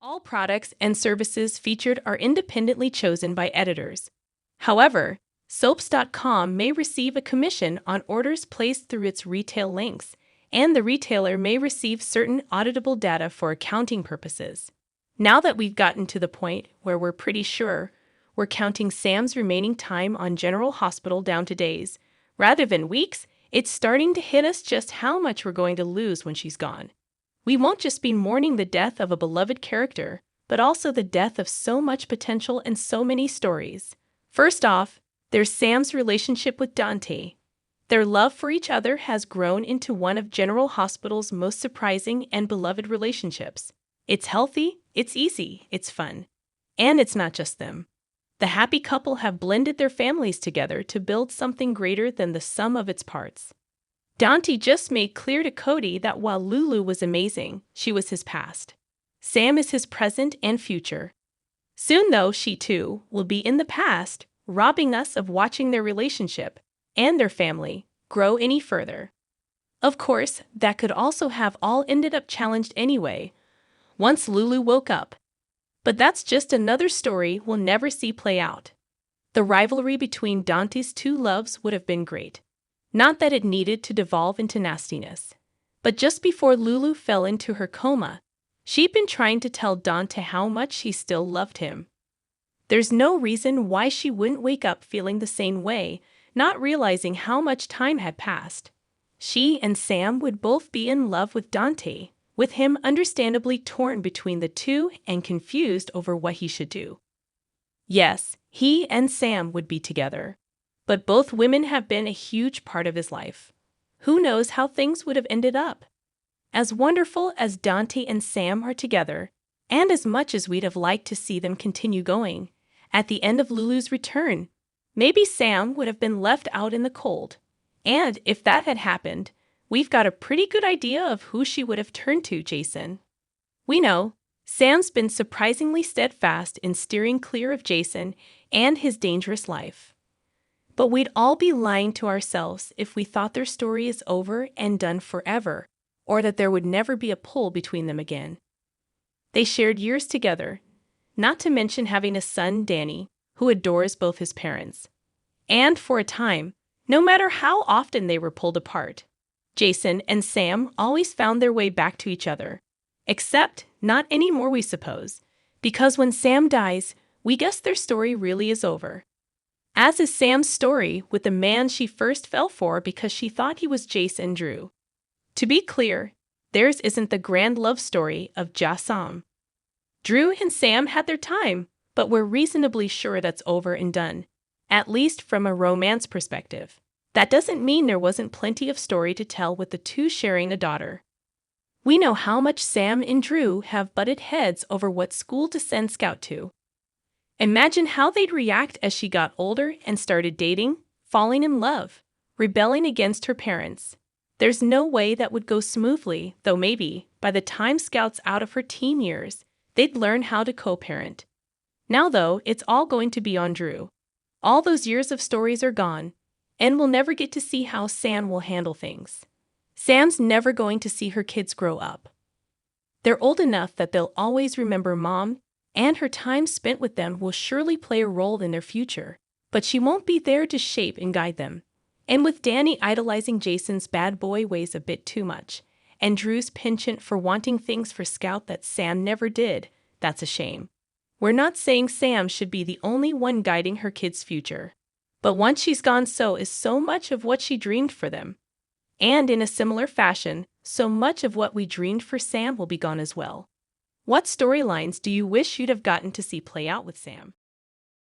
All products and services featured are independently chosen by editors. However, soaps.com may receive a commission on orders placed through its retail links, and the retailer may receive certain auditable data for accounting purposes. Now that we've gotten to the point where we're pretty sure we're counting Sam's remaining time on General Hospital down to days, rather than weeks, it's starting to hit us just how much we're going to lose when she's gone. We won't just be mourning the death of a beloved character, but also the death of so much potential and so many stories. First off, there's Sam's relationship with Dante. Their love for each other has grown into one of General Hospital's most surprising and beloved relationships. It's healthy, it's easy, it's fun. And it's not just them. The happy couple have blended their families together to build something greater than the sum of its parts. Dante just made clear to Cody that while Lulu was amazing, she was his past. Sam is his present and future. Soon, though, she too will be in the past, robbing us of watching their relationship and their family grow any further. Of course, that could also have all ended up challenged anyway, once Lulu woke up. But that's just another story we'll never see play out. The rivalry between Dante's two loves would have been great. Not that it needed to devolve into nastiness. But just before Lulu fell into her coma, she'd been trying to tell Dante how much she still loved him. There's no reason why she wouldn't wake up feeling the same way, not realizing how much time had passed. She and Sam would both be in love with Dante, with him understandably torn between the two and confused over what he should do. Yes, he and Sam would be together. But both women have been a huge part of his life. Who knows how things would have ended up? As wonderful as Dante and Sam are together, and as much as we'd have liked to see them continue going, at the end of Lulu's return, maybe Sam would have been left out in the cold. And if that had happened, we've got a pretty good idea of who she would have turned to, Jason. We know Sam's been surprisingly steadfast in steering clear of Jason and his dangerous life. But we'd all be lying to ourselves if we thought their story is over and done forever, or that there would never be a pull between them again. They shared years together, not to mention having a son, Danny, who adores both his parents. And for a time, no matter how often they were pulled apart, Jason and Sam always found their way back to each other. Except not anymore, we suppose, because when Sam dies, we guess their story really is over. As is Sam's story with the man she first fell for because she thought he was Jason Drew. To be clear, theirs isn't the grand love story of Sam. Drew and Sam had their time, but we're reasonably sure that's over and done, at least from a romance perspective. That doesn't mean there wasn't plenty of story to tell with the two sharing a daughter. We know how much Sam and Drew have butted heads over what school to send Scout to. Imagine how they'd react as she got older and started dating, falling in love, rebelling against her parents. There's no way that would go smoothly, though maybe, by the time Scout's out of her teen years, they'd learn how to co-parent. Now, though, it's all going to be on Drew. All those years of stories are gone, and we'll never get to see how Sam will handle things. Sam's never going to see her kids grow up. They're old enough that they'll always remember Mom, and her time spent with them will surely play a role in their future, but she won't be there to shape and guide them. And with Danny idolizing Jason's bad boy ways a bit too much, and Drew's penchant for wanting things for Scout that Sam never did, that's a shame. We're not saying Sam should be the only one guiding her kids' future, but once she's gone, so is so much of what she dreamed for them. And in a similar fashion, so much of what we dreamed for Sam will be gone as well. What storylines do you wish you'd have gotten to see play out with Sam?